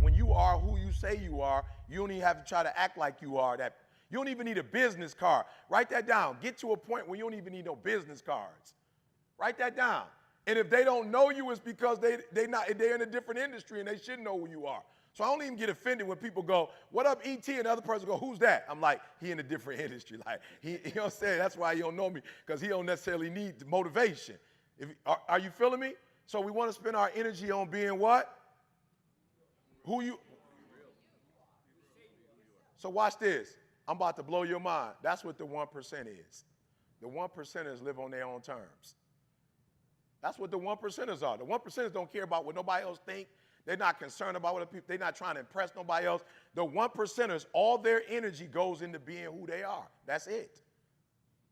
when you are who you say you are, you don't even have to try to act like you are that. You don't even need a business card. Write that down. Get to a point where you don't even need no business cards. Write that down. And if they don't know you, it's because they're in a different industry and they should know who you are. So I don't even get offended when people go, "What up, ET?" and the other person go, "Who's that?" I'm like, he in a different industry. Like, you know what I'm saying? That's why he don't know me, because he don't necessarily need the motivation. Are you feeling me? So we want to spend our energy on being what? Who you? So watch this. I'm about to blow your mind. That's what the 1% is. The 1%ers live on their own terms. That's what the 1%ers are. The 1%ers don't care about what nobody else thinks. They're not concerned about what people, they're not trying to impress nobody else. The 1%ers, all their energy goes into being who they are. That's it.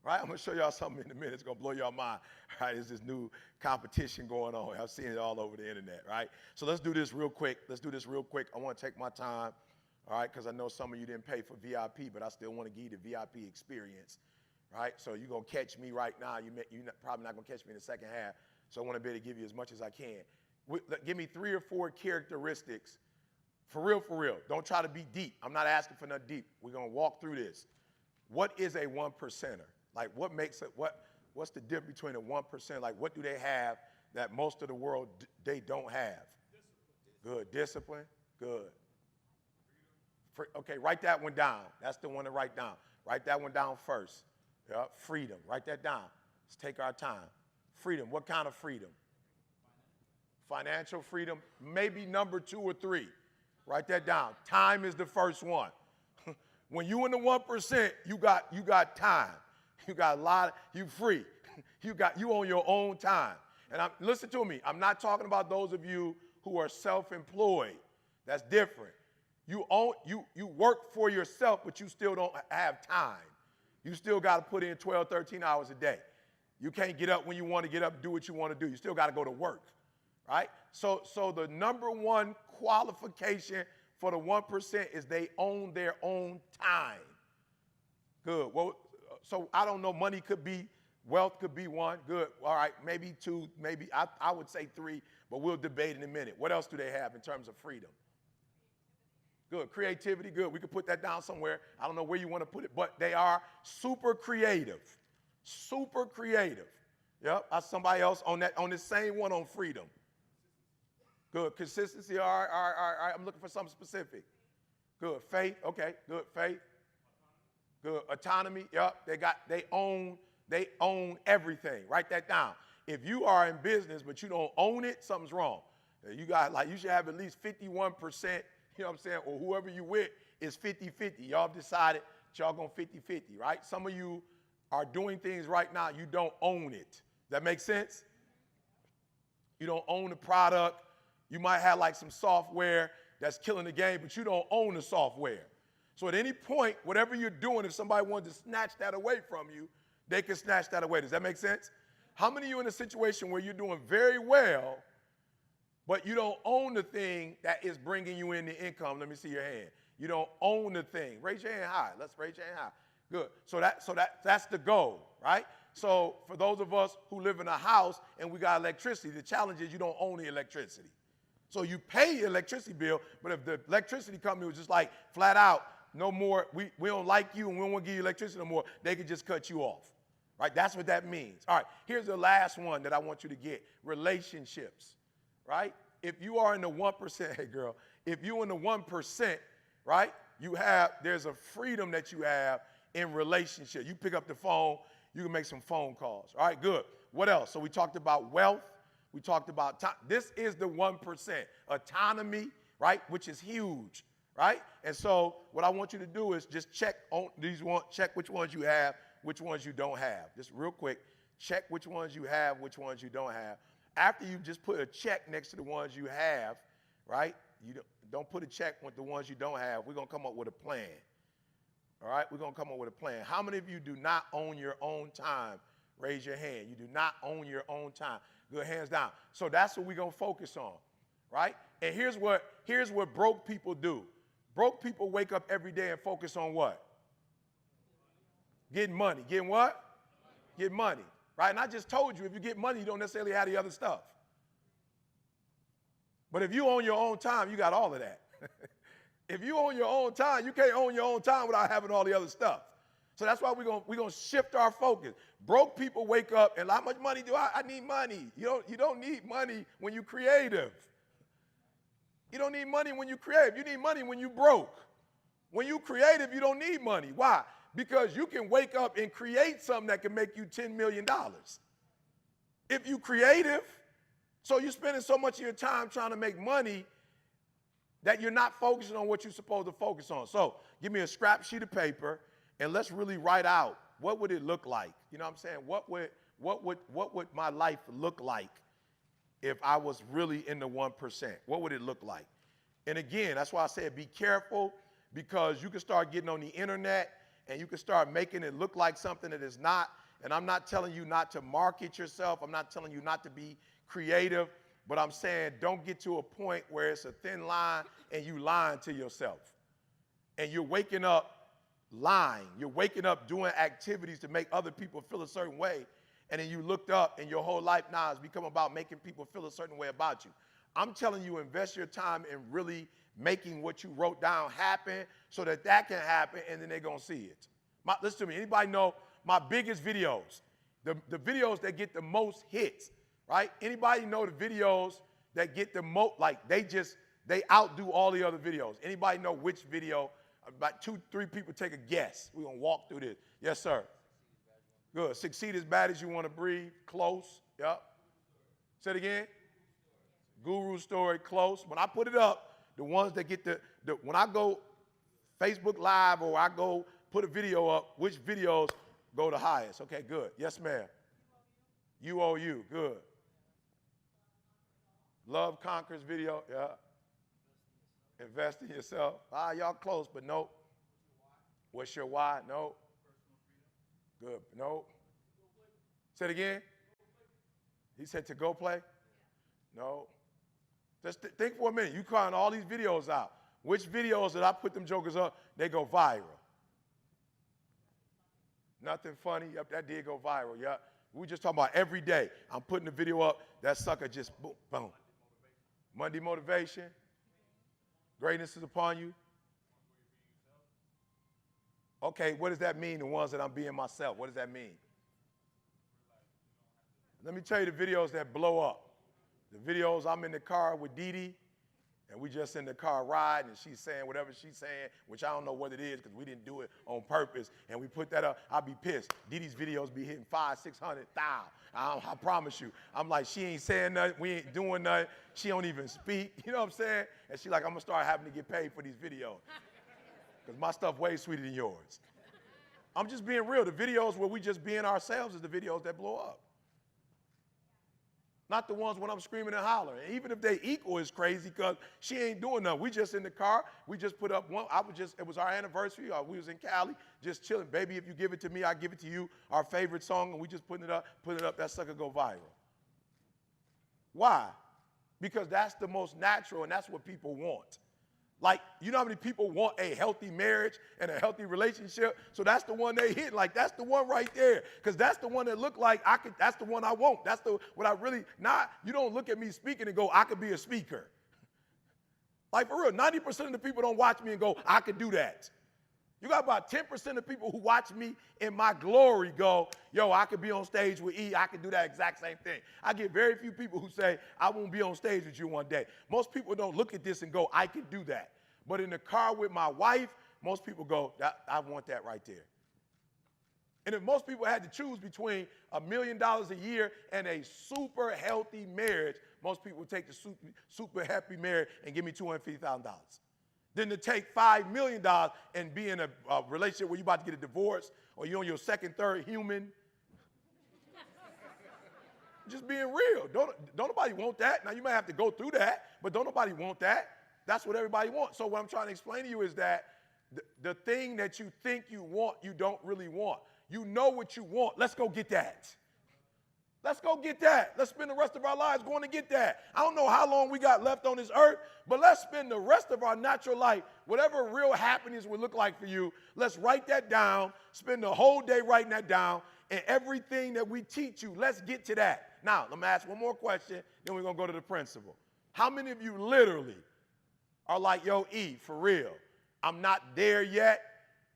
Right? I'm going to show y'all something in a minute. It's going to blow your mind. Right? There's this new competition going on. I'm seeing it all over the internet. Right? So let's do this real quick. I want to take my time. All right? Because I know some of you didn't pay for VIP, but I still want to give you the VIP experience. Right? So you're going to catch me right now. You're probably not going to catch me in the second half. So I want to be able to give you as much as I can. Give me 3 or 4 characteristics. For real. Don't try to be deep. I'm not asking for nothing deep. We're going to walk through this. What is a 1%er? Like, what makes it, what's the difference between a 1%? Like, what do they have that most of the world, they don't have? Good. Discipline. Good. Okay, write that one down. That's the one to write down. Write that one down first. Yep. Freedom. Write that down. Let's take our time. Freedom. What kind of freedom? Financial freedom. Maybe number 2 or 3. Write that down. Time is the first one. When you in the 1%, you got time. You got a lot. You free. You own your own time. And listen to me. I'm not talking about those of you who are self-employed. That's different. You work for yourself, but you still don't have time. You still got to put in 12, 13 hours a day. You can't get up when you want to get up and do what you want to do. You still got to go to work, right? So the number one qualification for the 1% is they own their own time. Good. Well, so I don't know. Money could be, wealth could be 1. Good. All right. Maybe 2. Maybe I would say 3, but we'll debate in a minute. What else do they have in terms of freedom? Good. Creativity. Good. We could put that down somewhere. I don't know where you want to put it, but they are super creative. Super creative. Yep. Somebody else on the same one on freedom. Good. Consistency. All right. I'm looking for something specific. Good. Faith. Okay. Good. Faith. Good. Autonomy. Yep. They own everything. Write that down. If you are in business but you don't own it, something's wrong. You should have at least 51%, you know what I'm saying, or whoever you with is 50-50. Y'all decided y'all going 50-50, right? Some of you are doing things right now, you don't own it. Does that make sense? You don't own the product. You might have like some software that's killing the game, but you don't own the software. So at any point, whatever you're doing, if somebody wanted to snatch that away from you, they can snatch that away. Does that make sense? How many of you in a situation where you're doing very well, but you don't own the thing that is bringing you in the income? Let me see your hand. You don't own the thing. Raise your hand high. Let's raise your hand high. Good. So that's the goal, right? So for those of us who live in a house and we got electricity, the challenge is you don't own the electricity. So you pay your electricity bill, but if the electricity company was just like flat out, no more, we don't like you and we don't want to give you electricity no more, they could just cut you off, right? That's what that means. All right, here's the last one that I want you to get, relationships, right? If you are in the 1%, hey girl, if you're in the 1%, right, there's a freedom that you have in relationship. You pick up the phone, you can make some phone calls. All right, good. What else? So we talked about wealth. We talked about time. This is the 1%. Autonomy, right, which is huge, right? And so what I want you to do is just check on these ones, check which ones you have, which ones you don't have. Just real quick, check which ones you have, which ones you don't have. After you just put a check next to the ones you have, right? You don't put a check with the ones you don't have. We're going to come up with a plan. All right, we're going to come up with a plan. How many of you do not own your own time? Raise your hand. You do not own your own time. Good, hands down. So that's what we're going to focus on, right? And here's what broke people do. Broke people wake up every day and focus on what? Getting money. Getting what? Get money, right? And I just told you, if you get money, you don't necessarily have the other stuff. But if you own your own time, you got all of that. If you own your own time, you can't own your own time without having all the other stuff. So that's why we're gonna shift our focus. Broke people wake up and how much money do I need money. You don't need money when you're creative. You don't need money when you're creative. You need money when you're broke. When you're creative, you don't need money. Why? Because you can wake up and create something that can make you $10 million. If you're creative, so you're spending so much of your time trying to make money that you're not focusing on what you're supposed to focus on. So give me a scrap sheet of paper and let's really write out, what would it look like? You know what I'm saying? What would my life look like if I was really in the 1%? What would it look like? And again, that's why I said be careful, because you can start getting on the internet and you can start making it look like something that is not. And I'm not telling you not to market yourself. I'm not telling you not to be creative, but I'm saying don't get to a point where it's a thin line and you lying to yourself. And you're waking up lying. You're waking up doing activities to make other people feel a certain way. And then you looked up and your whole life now has become about making people feel a certain way about you. I'm telling you, invest your time in really making what you wrote down happen so that that can happen, and then they're going to see it. Listen to me. Anybody know my biggest videos, the videos that get the most hits, right? Anybody know the videos that get the most, like they outdo all the other videos? Anybody know which video? About 2-3 people take a guess. We're going to walk through this. Yes, sir. Good. Succeed as bad as you want to breathe. Close. Yep. Say it again. Guru story. Close. When I put it up, the ones that get when I go Facebook Live or I go put a video up, which videos go the highest? Okay, good. Yes, ma'am. UOU. Good. Love Conquers video. Yeah. Invest in yourself. Y'all close, but nope. What's your why? Nope. Good. Nope. Say it again. He said to go play? No. Just think for a minute. You calling all these videos out. Which videos that I put them jokers up, they go viral? Nothing funny. Yep, that did go viral. Yep. We just talking about every day. I'm putting the video up. That sucker just boom, boom. Monday motivation. Greatness is upon you. Okay, what does that mean, the ones that I'm being myself? What does that mean? Let me tell you the videos that blow up. The videos, I'm in the car with Dee Dee, and we just in the car riding, and she's saying whatever she's saying, which I don't know what it is because we didn't do it on purpose, and we put that up. I'll be pissed. Dee Dee's videos be hitting 500-600,000. I promise you. I'm like, she ain't saying nothing. We ain't doing nothing. She don't even speak. You know what I'm saying? And she's like, I'm going to start having to get paid for these videos because my stuff way sweeter than yours. I'm just being real. The videos where we just being ourselves is the videos that blow up. Not the ones when I'm screaming and hollering. And even if they equal, it's crazy because she ain't doing nothing. We just in the car. We just put up one. It was our anniversary. We was in Cali, just chilling. Baby, if you give it to me, I give it to you. Our favorite song, and we just putting it up. That sucker go viral. Why? Because that's the most natural, and that's what people want. Like, you know how many people want a healthy marriage and a healthy relationship? So that's the one they hit. Like, that's the one right there. Because that's the one that look like that's the one I want. That's what I really, you don't look at me speaking and go, I could be a speaker. Like, for real, 90% of the people don't watch me and go, I could do that. You got about 10% of people who watch me in my glory go, yo, I could be on stage with E. I could do that exact same thing. I get very few people who say, I won't be on stage with you one day. Most people don't look at this and go, I can do that. But in the car with my wife, most people go, I want that right there. And if most people had to choose between $1 million a year and a super healthy marriage, most people would take the super happy marriage and give me $250,000. Than to take $5 million and be in a relationship where you're about to get a divorce or you're on your second, third human. Just being real. Don't nobody want that. Now, you might have to go through that, but don't nobody want that. That's what everybody wants. So what I'm trying to explain to you is that the thing that you think you want, you don't really want. You know what you want. Let's go get that. Let's go get that. Let's spend the rest of our lives going to get that. I don't know how long we got left on this earth, but let's spend the rest of our natural life, whatever real happiness would look like for you, let's write that down, spend the whole day writing that down, and everything that we teach you, let's get to that. Now, let me ask one more question, then we're going to go to the principle. How many of you literally are like, yo, E, for real. I'm not there yet,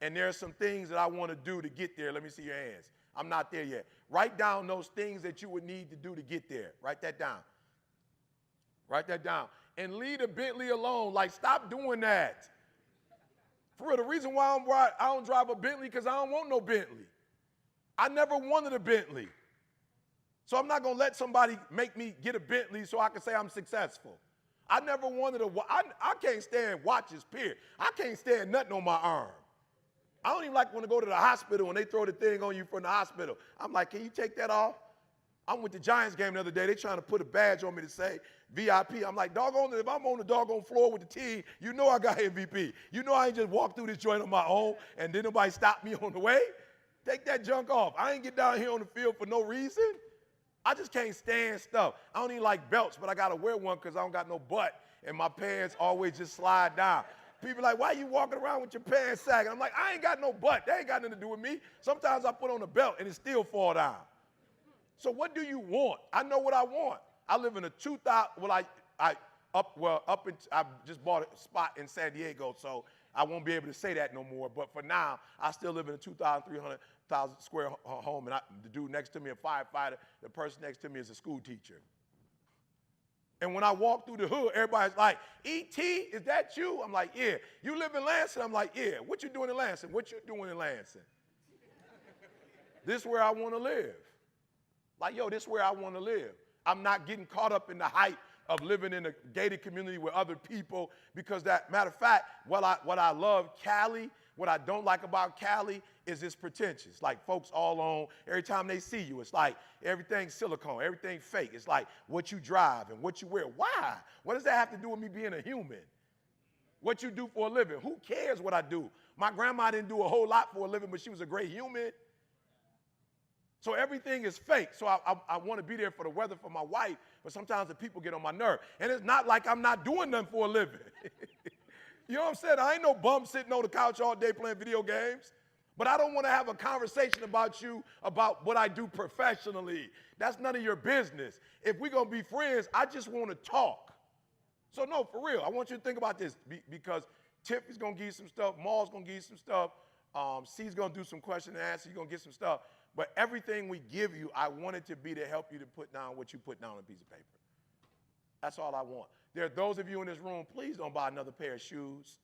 and there are some things that I want to do to get there. Let me see your hands. I'm not there yet. Write down those things that you would need to do to get there. Write that down. Write that down. And leave a Bentley alone. Like, stop doing that. For real, the reason why I don't drive a Bentley because I don't want no Bentley. I never wanted a Bentley. So I'm not going to let somebody make me get a Bentley so I can say I'm successful. I never wanted I can't stand watches, period. I can't stand nothing on my arm. I don't even like when I go to the hospital and they throw the thing on you from the hospital. I'm like, can you take that off? I went to Giants game the other day. They trying to put a badge on me to say VIP. I'm like, doggone it, if I'm on the doggone floor with the team, you know I got MVP. You know I ain't just walk through this joint on my own and then nobody stop me on the way. Take that junk off. I ain't get down here on the field for no reason. I just can't stand stuff. I don't even like belts, but I got to wear one because I don't got no butt, and my pants always just slide down. People like, why you walking around with your pants sagging? I'm like, I ain't got no butt. That ain't got nothing to do with me. Sometimes I put on a belt, and it still fall down. So what do you want? I know what I want. I live in a 2000, I just bought a spot in San Diego, so I won't be able to say that no more. But for now, I still live in a 2,300 square home, and the dude next to me a firefighter. The person next to me is a school teacher. And when I walk through the hood, everybody's like, E.T., is that you? I'm like, yeah. You live in Lansing? I'm like, yeah. What you doing in Lansing? What you doing in Lansing? This is where I want to live. Like, yo, this is where I want to live. I'm not getting caught up in the hype of living in a gated community with other people because that, matter of fact, what I love Cali, what I don't like about Cali is it's pretentious. Like folks all on, every time they see you, it's like everything's silicone, everything fake. It's like what you drive and what you wear. Why? What does that have to do with me being a human? What you do for a living? Who cares what I do? My grandma didn't do a whole lot for a living, but she was a great human. So everything is fake. So I want to be there for the weather for my wife, but sometimes the people get on my nerve. And it's not like I'm not doing nothing for a living. You know what I'm saying? I ain't no bum sitting on the couch all day playing video games. But I don't want to have a conversation about you, about what I do professionally. That's none of your business. If we're going to be friends, I just want to talk. So no, for real, I want you to think about this because Tiff is going to give you some stuff, Maul's going to give you some stuff, C's going to do some question and answer, you're going to get some stuff. But everything we give you, I want it to be to help you to put down what you put down on a piece of paper. That's all I want. There are those of you in this room, please don't buy another pair of shoes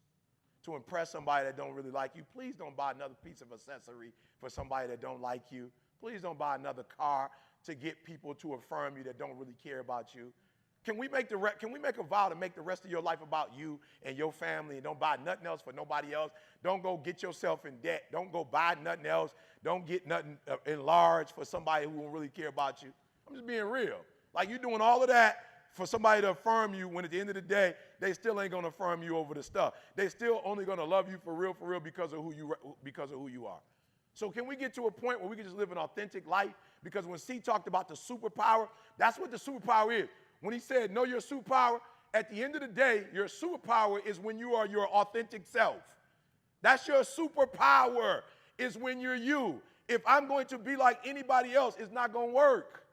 to impress somebody that don't really like you. Please don't buy another piece of accessory for somebody that don't like you. Please don't buy another car to get people to affirm you that don't really care about you. Can we make a vow to make the rest of your life about you and your family and don't buy nothing else for nobody else? Don't go get yourself in debt. Don't go buy nothing else. Don't get nothing enlarged for somebody who won't really care about you. I'm just being real. Like you're doing all of that for somebody to affirm you when at the end of the day, they still ain't going to affirm you over the stuff. They still only going to love you for real because of who you are. So can we get to a point where we can just live an authentic life? Because when C talked about the superpower, that's what the superpower is. When he said, know your superpower, at the end of the day, your superpower is when you are your authentic self. That's your superpower, is when you're you. If I'm going to be like anybody else, it's not going to work.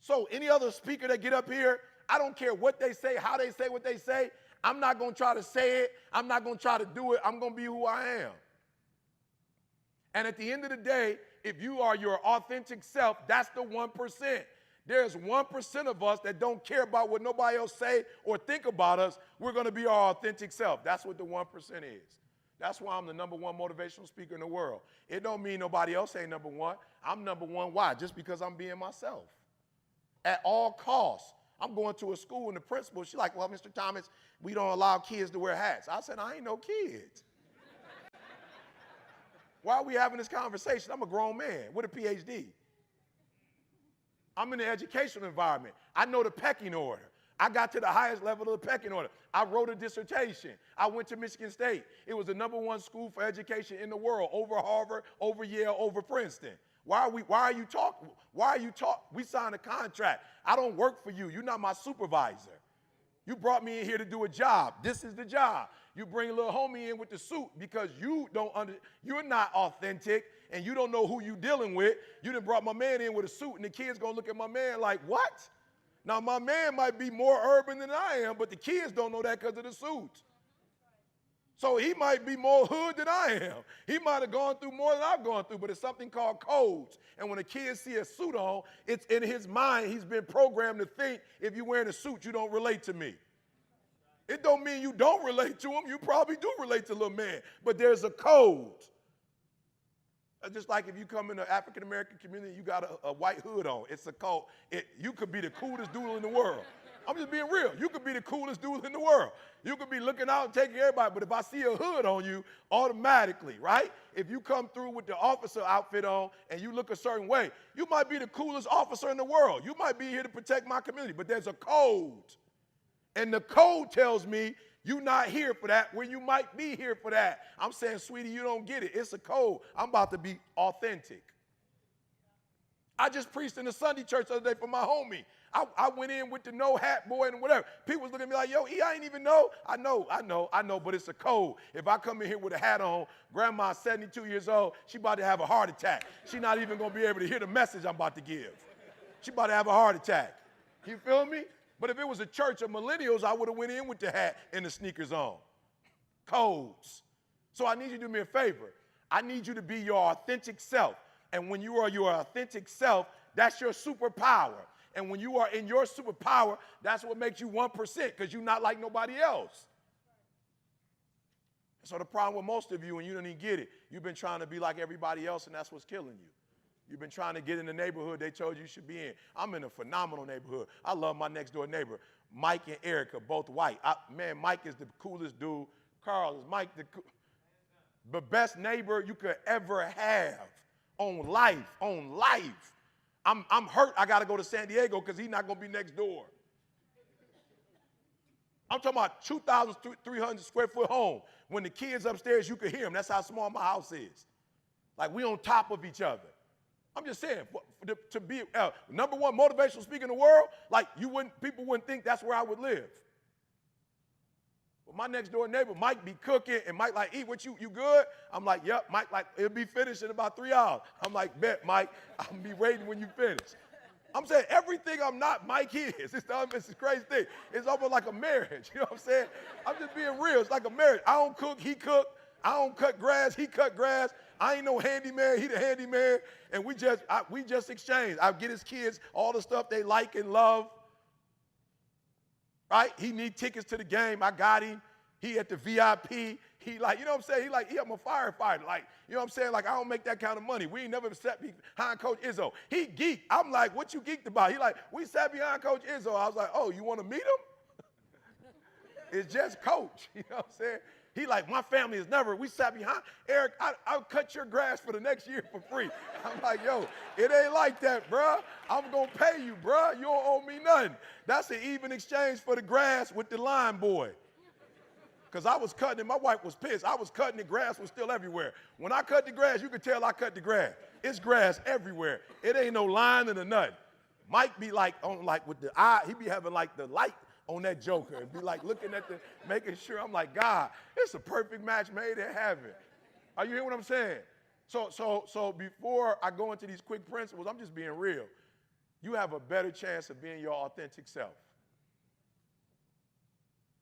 So any other speaker that get up here, I don't care what they say, how they say what they say. I'm not going to try to say it. I'm not going to try to do it. I'm going to be who I am. And at the end of the day, if you are your authentic self, that's the 1%. There's 1% of us that don't care about what nobody else say or think about us. We're going to be our authentic self. That's what the 1% is. That's why I'm the #1 motivational speaker in the world. It don't mean nobody else ain't #1. I'm #1. Why? Just because I'm being myself. At all costs. I'm going to a school and the principal, she's like, well, Mr. Thomas, we don't allow kids to wear hats. I said, I ain't no kid. Why are we having this conversation? I'm a grown man with a PhD. I'm in the educational environment. I know the pecking order. I got to the highest level of the pecking order. I wrote a dissertation. I went to Michigan State. It was the #1 school for education in the world, over Harvard, over Yale, over Princeton. Why are you talking? We signed a contract. I don't work for you. You're not my supervisor. You brought me in here to do a job. This is the job. You bring a little homie in with the suit because you're not authentic and you don't know who you dealing with. You done brought my man in with a suit and the kid's gonna look at my man like, what? Now, my man might be more urban than I am, but the kids don't know that because of the suits. So he might be more hood than I am. He might have gone through more than I've gone through, but it's something called codes. And when a kid see a suit on, it's in his mind, he's been programmed to think, if you're wearing a suit, you don't relate to me. It don't mean you don't relate to him. You probably do relate to little man, but there's a code. Just like if you come in the African-American community, you got a white hood on. It's a code. You could be the coolest dude in the world. I'm just being real. You could be the coolest dude in the world. You could be looking out and taking care of everybody, but if I see a hood on you, automatically, right? If you come through with the officer outfit on and you look a certain way, you might be the coolest officer in the world. You might be here to protect my community, but there's a code. And the code tells me you're not here for that when you might be here for that. I'm saying, sweetie, you don't get it. It's a code. I'm about to be authentic. I just preached in the Sunday church the other day for my homie. I went in with the no hat boy and whatever. People was looking at me like, yo, I ain't even know. I know, but it's a code. If I come in here with a hat on, grandma's 72 years old, she about to have a heart attack. She not even going to be able to hear the message I'm about to give. She about to have a heart attack. You feel me? But if it was a church of millennials, I would have went in with the hat and the sneakers on. Codes. So I need you to do me a favor. I need you to be your authentic self. And when you are your authentic self, that's your superpower. And when you are in your superpower, that's what makes you 1% because you're not like nobody else. So the problem with most of you, and you don't even get it, you've been trying to be like everybody else, and that's what's killing you. You've been trying to get in the neighborhood they told you should be in. I'm in a phenomenal neighborhood. I love my next door neighbor. Mike and Erica, both white. Man, Mike is the coolest dude. Carl is Mike, the best neighbor you could ever have on life, I'm hurt I got to go to San Diego because he's not going to be next door. I'm talking about 2,300 square foot home. When the kids upstairs, you could hear them. That's how small my house is. Like, we on top of each other. I'm just saying, to be number one motivational speaker in the world, like people wouldn't think that's where I would live. But my next door neighbor, Mike be cooking, and Mike like, eat what you good? I'm like, yep. Mike like, it'll be finished in about 3 hours. I'm like, bet, Mike, I'll be waiting when you finish. I'm saying everything I'm not, Mike is. It's a crazy thing. It's almost like a marriage. You know what I'm saying? I'm just being real. It's like a marriage. I don't cook, he cook. I don't cut grass, he cut grass. I ain't no handyman, he the handyman. And we just exchange. I get his kids all the stuff they like and love. Right? He need tickets to the game. I got him. He at the VIP. He like, you know what I'm saying? I'm a firefighter. Like, you know what I'm saying? Like, I don't make that kind of money. We ain't never sat behind Coach Izzo. He geeked. I'm like, what you geeked about? He like, we sat behind Coach Izzo. I was like, oh, you want to meet him? It's just Coach. You know what I'm saying? He like, my family is never, we sat behind. Eric, I'll cut your grass for the next year for free. I'm like, yo, it ain't like that, bruh. I'm going to pay you, bruh. You don't owe me nothing. That's an even exchange for the grass with the line boy. Because I was cutting it. My wife was pissed. I was cutting the grass was still everywhere. When I cut the grass, you could tell I cut the grass. It's grass everywhere. It ain't no line and a nothing. Mike be like, with the eye, he be having like the light on that joker and be like looking at making sure. I'm like, God, it's a perfect match made in heaven. Are you hearing what I'm saying? So before I go into these quick principles, I'm just being real. You have a better chance of being your authentic self.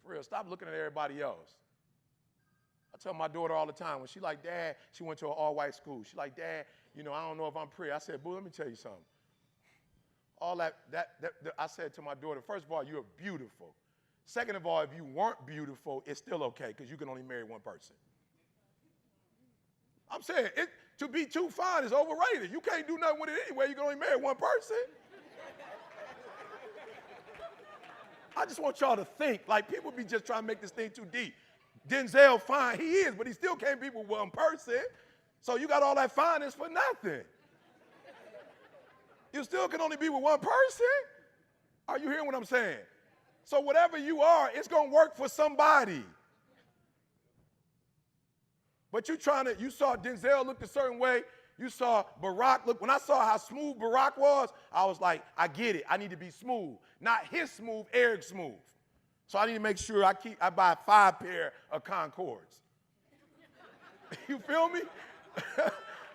For real, stop looking at everybody else. I tell my daughter all the time, when she like, Dad, she went to an all-white school. She like, Dad, I don't know if I'm pretty. I said, boo, let me tell you something. All that I said to my daughter, first of all, you're beautiful. Second of all, if you weren't beautiful, it's still okay because you can only marry one person. I'm saying, to be too fine is overrated. You can't do nothing with it anyway. You can only marry one person. I just want y'all to think, like people be just trying to make this thing too deep. Denzel fine, he is, but he still can't be with one person. So you got all that fineness for nothing. You still can only be with one person? Are you hearing what I'm saying? So whatever you are, it's going to work for somebody. But you saw Denzel look a certain way. You saw Barack look. When I saw how smooth Barack was, I was like, I get it. I need to be smooth. Not his smooth, Eric's smooth. So I need to make sure I buy 5 pair of Concords. You feel me?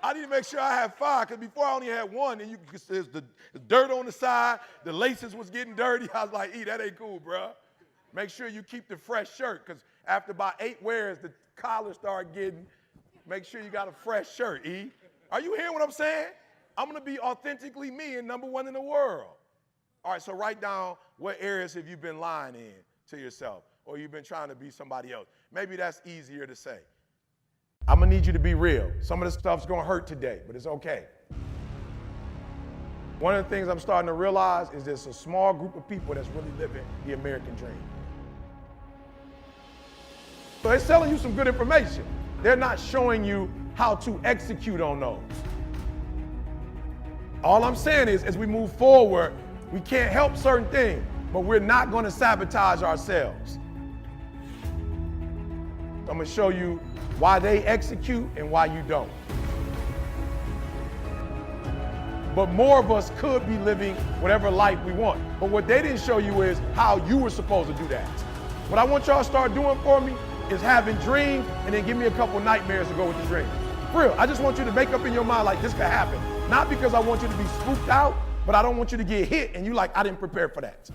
I need to make sure I have 5, because before I only had 1, and there's the dirt on the side, the laces was getting dirty. I was like, that ain't cool, bro. Make sure you keep the fresh shirt, because after about 8 wears, the collar start getting, make sure you got a fresh shirt, E. Are you hearing what I'm saying? I'm going to be authentically me and number 1 in the world. All right, so write down what areas have you been lying in to yourself, or you've been trying to be somebody else. Maybe that's easier to say. I'm going to need you to be real. Some of this stuff's going to hurt today, but it's okay. One of the things I'm starting to realize is there's a small group of people that's really living the American dream. So they're selling you some good information. They're not showing you how to execute on those. All I'm saying is, as we move forward, we can't help certain things, but we're not going to sabotage ourselves. I'm going to show you why they execute and why you don't. But more of us could be living whatever life we want. But what they didn't show you is how you were supposed to do that. What I want y'all to start doing for me is having dreams and then give me a couple nightmares to go with the dreams. For real, I just want you to make up in your mind like this could happen. Not because I want you to be spooked out, but I don't want you to get hit and you like, I didn't prepare for that.